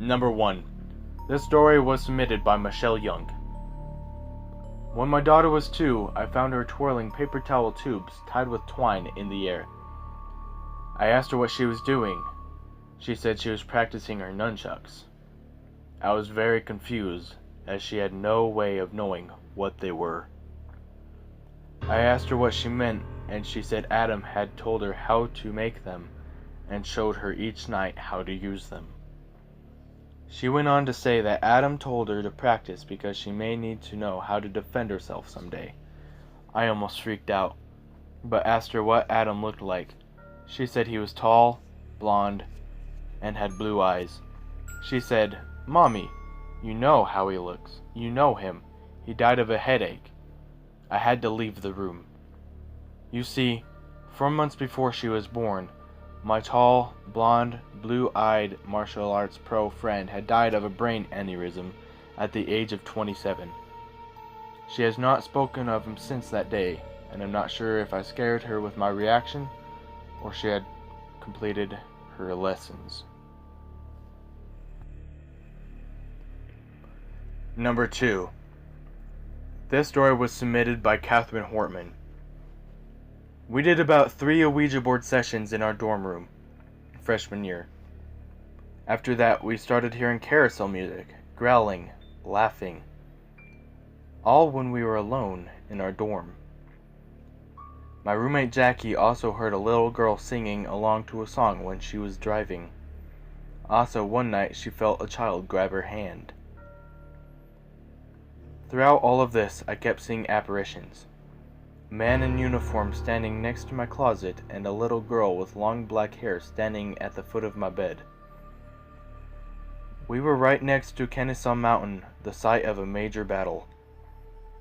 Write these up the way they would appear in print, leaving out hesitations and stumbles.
Number 1. This story was submitted by Michelle Young. When my daughter was 2, I found her twirling paper towel tubes tied with twine in the air. I asked her what she was doing. She said she was practicing her nunchucks. I was very confused, as she had no way of knowing what they were. I asked her what she meant, and she said Adam had told her how to make them, and showed her each night how to use them. She went on to say that Adam told her to practice because she may need to know how to defend herself someday. I almost freaked out, but asked her what Adam looked like. She said he was tall, blonde, and had blue eyes. She said, "Mommy, you know how he looks. You know him. He died of a headache." I had to leave the room. You see, 4 months before she was born, my tall, blonde, blue-eyed martial arts pro friend had died of a brain aneurysm at the age of 27. She has not spoken of him since that day, and I'm not sure if I scared her with my reaction, or she had completed her lessons. Number 2. This story was submitted by Catherine Hortman. We did about 3 Ouija board sessions in our dorm room, freshman year. After that, we started hearing carousel music, growling, laughing. All when we were alone in our dorm. My roommate Jackie also heard a little girl singing along to a song when she was driving. Also, one night she felt a child grab her hand. Throughout all of this, I kept seeing apparitions. A man in uniform standing next to my closet, and a little girl with long black hair standing at the foot of my bed. We were right next to Kennesaw Mountain, the site of a major battle.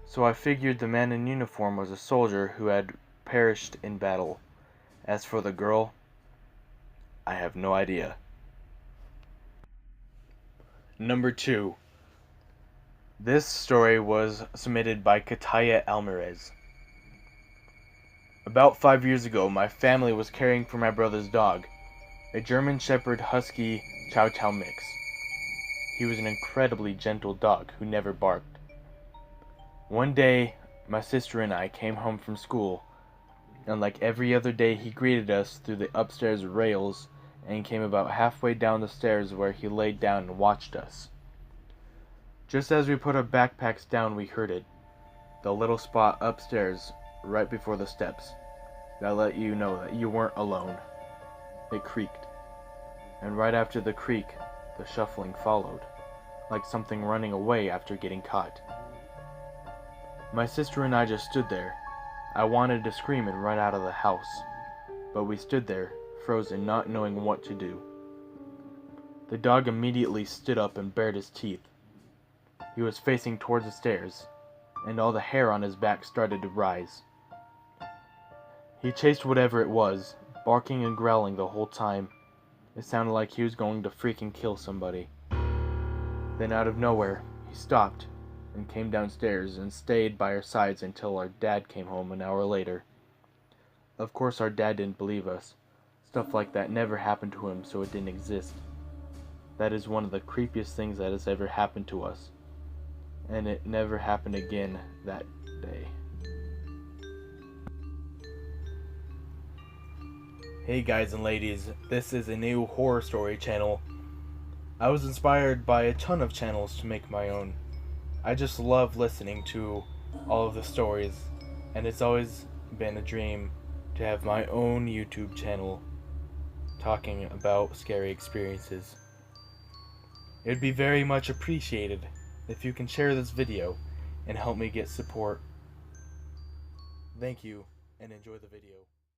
So I figured the man in uniform was a soldier who had perished in battle. As for the girl, I have no idea. Number 2. This story was submitted by Kataya Alvarez. About 5 years ago, my family was caring for my brother's dog, a German Shepherd Husky Chow Chow mix. He was an incredibly gentle dog who never barked. One day, my sister and I came home from school, and like every other day he greeted us through the upstairs rails and came about halfway down the stairs where he laid down and watched us. Just as we put our backpacks down, we heard it. The little spot upstairs, right before the steps, that let you know that you weren't alone. It creaked. And right after the creak, the shuffling followed, like something running away after getting caught. My sister and I just stood there. I wanted to scream and run out of the house, but we stood there, frozen, not knowing what to do. The dog immediately stood up and bared his teeth. He was facing towards the stairs, and all the hair on his back started to rise. He chased whatever it was, barking and growling the whole time. It sounded like he was going to freaking kill somebody. Then out of nowhere, he stopped and came downstairs and stayed by our sides until our dad came home an hour later. Of course our dad didn't believe us. Stuff like that never happened to him, so it didn't exist. That is one of the creepiest things that has ever happened to us. And it never happened again that day. Hey guys and ladies, this is a new horror story channel. I was inspired by a ton of channels to make my own. I just love listening to all of the stories, and it's always been a dream to have my own YouTube channel talking about scary experiences. It would be very much appreciated if you can share this video and help me get support. Thank you, and enjoy the video.